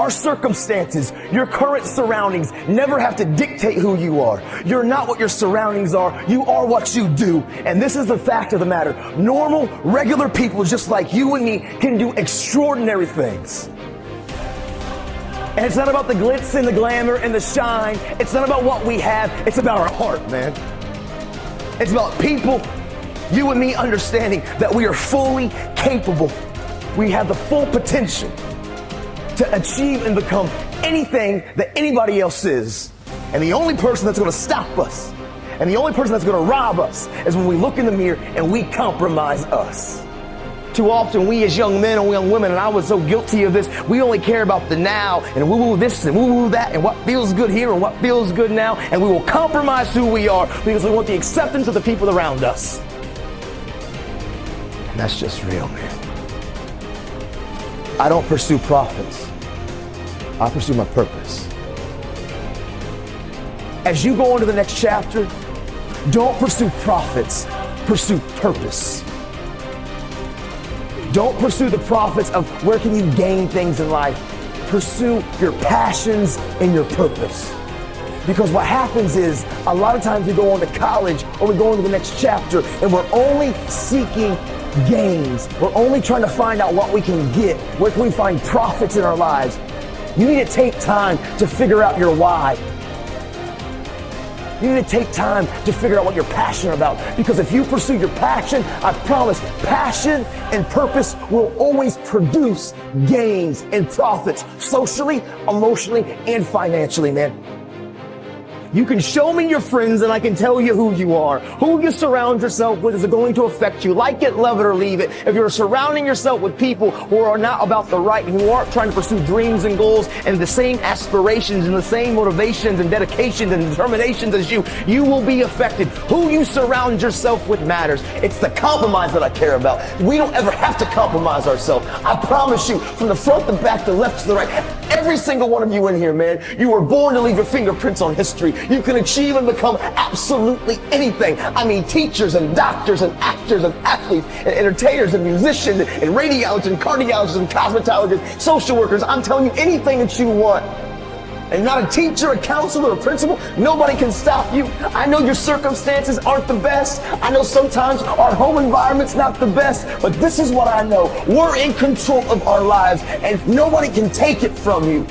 Our circumstances, your current surroundings never have to dictate who you are. You're not what your surroundings are. You are what you do. And this is the fact of the matter. Normal, regular people just like you and me can do extraordinary things. And it's not about the glitz and the glamour and the shine. It's not about what we have. It's about our heart, man. It's about people, you and me, understanding that we are fully capable. We have the full potential to achieve and become anything that anybody else is. And the only person that's going to stop us and the only person that's going to rob us is when we look in the mirror and we compromise us. Too often we as young men and young women, and I was so guilty of this, we only care about the now and woo-woo this and woo-woo that and what feels good here and what feels good now, and we will compromise who we are because we want the acceptance of the people around us. And that's just real, man. I don't pursue profits. I pursue my purpose. As you go into the next chapter, don't pursue profits, pursue purpose. Don't pursue the profits of where can you gain things in life. Pursue your passions and your purpose. Because what happens is, a lot of times we go on to college or we go into the next chapter and we're only seeking gains. We're only trying to find out what we can get. Where can we find profits in our lives? You need to take time to figure out your why. You need to take time to figure out what you're passionate about. Because if you pursue your passion, I promise, passion and purpose will always produce gains and profits socially, emotionally, and financially, man. You can show me your friends and I can tell you who you are. Who you surround yourself with is going to affect you. Like it, love it, or leave it. If you're surrounding yourself with people who are not about the right and who aren't trying to pursue dreams and goals and the same aspirations and the same motivations and dedications and determinations as you, you will be affected. Who you surround yourself with matters. It's the compromise that I care about. We don't ever have to compromise ourselves. I promise you, from the front, the back, the left to the right, every single one of you in here, man, you were born to leave your fingerprints on history. You can achieve and become absolutely anything. I mean, teachers and doctors and actors and athletes and entertainers and musicians and radiologists and cardiologists and cosmetologists, social workers. I'm telling you, anything that you want. And not a teacher, a counselor, a principal, nobody can stop you. I know your circumstances aren't the best. I know sometimes our home environment's not the best, but this is what I know. We're in control of our lives and nobody can take it from you.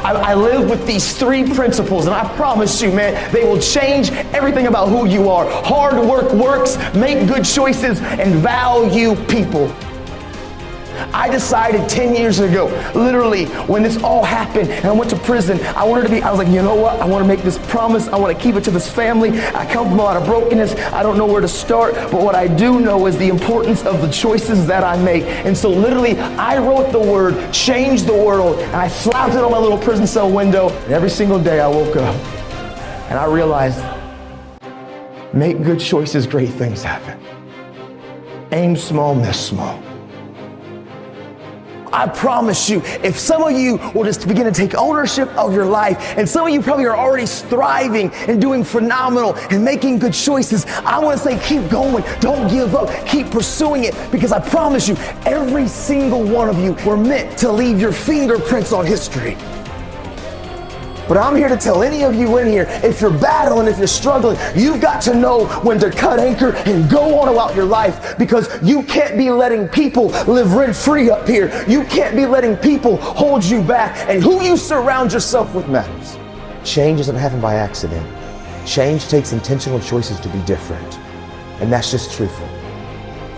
I live with these three principles, and I promise you, man, they will change everything about who you are. Hard work works, make good choices, and value people. I decided 10 years ago, literally, when this all happened and I went to prison, I was like, you know what? I want to make this promise. I want to keep it to this family. I come from a lot of brokenness. I don't know where to start, but what I do know is the importance of the choices that I make. And so literally, I wrote the word, change the world, and I slapped it on my little prison cell window. And every single day I woke up and I realized, make good choices, great things happen. Aim small, miss small. I promise you, if some of you will just begin to take ownership of your life, and some of you probably are already thriving and doing phenomenal and making good choices, I want to say keep going. Don't give up. Keep pursuing it, because I promise you, every single one of you were meant to leave your fingerprints on history. But I'm here to tell any of you in here, if you're battling, if you're struggling, you've got to know when to cut anchor and go on about your life, because you can't be letting people live rent-free up here. You can't be letting people hold you back, and who you surround yourself with matters. Change doesn't happen by accident. Change takes intentional choices to be different, and that's just truthful.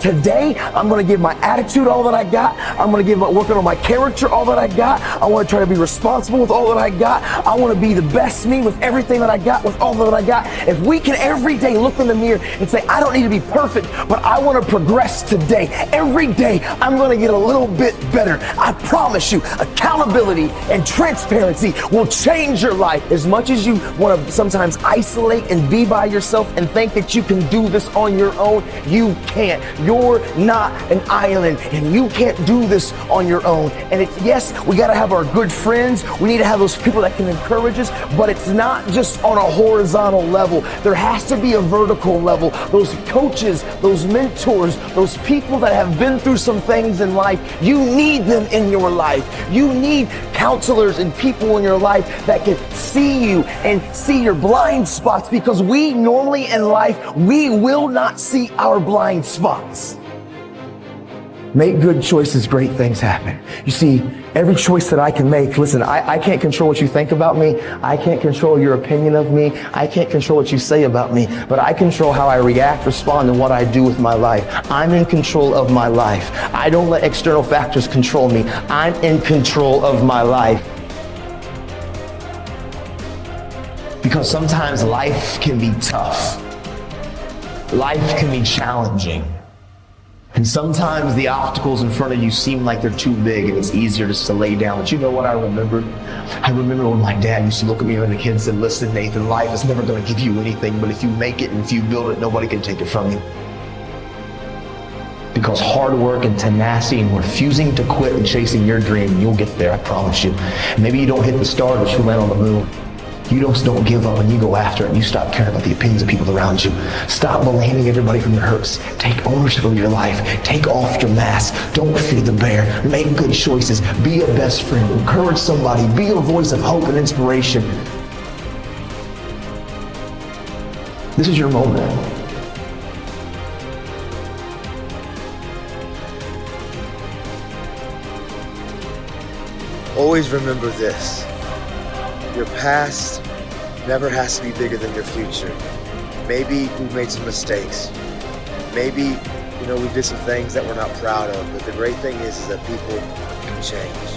Today, I'm going to give my attitude all that I got. I'm going to give working on my character all that I got. I want to try to be responsible with all that I got. I want to be the best me with everything that I got, with all that I got. If we can every day look in the mirror and say, I don't need to be perfect, but I want to progress today. Every day, I'm going to get a little bit better. I promise you, accountability and transparency will change your life. As much as you want to sometimes isolate and be by yourself and think that you can do this on your own, you can't. you're not an island and you can't do this on your own. And it's, yes, we got to have our good friends. We need to have those people that can encourage us, but it's not just on a horizontal level. There has to be a vertical level. Those coaches, those mentors, those people that have been through some things in life, you need them in your life. You need counselors and people in your life that can see you and see your blind spots, because we normally in life, we will not see our blind spots. Make good choices, great things happen. You see, every choice that I can make, listen, I can't control what you think about me. I can't control your opinion of me. I can't control what you say about me, but I control how I react, respond, and what I do with my life. I'm in control of my life. I don't let external factors control me. I'm in control of my life. Because sometimes life can be tough. Life can be challenging. And sometimes the obstacles in front of you seem like they're too big and it's easier just to lay down. But you know what I remember? I remember when my dad used to look at me when a kid and said, listen, Nathan, life is never going to give you anything, but if you make it and if you build it, nobody can take it from you. Because hard work and tenacity and refusing to quit and chasing your dream, you'll get there, I promise you. Maybe you don't hit the star, but you'll land on the moon. You just don't give up and you go after it, and you stop caring about the opinions of people around you. Stop blaming everybody from your hurts. Take ownership of your life. Take off your mask. Don't feed the bear. Make good choices. Be a best friend. Encourage somebody. Be a voice of hope and inspiration. This is your moment. Always remember this. Your past never has to be bigger than your future. Maybe we made some mistakes. Maybe, we did some things that we're not proud of. But the great thing is that people can change.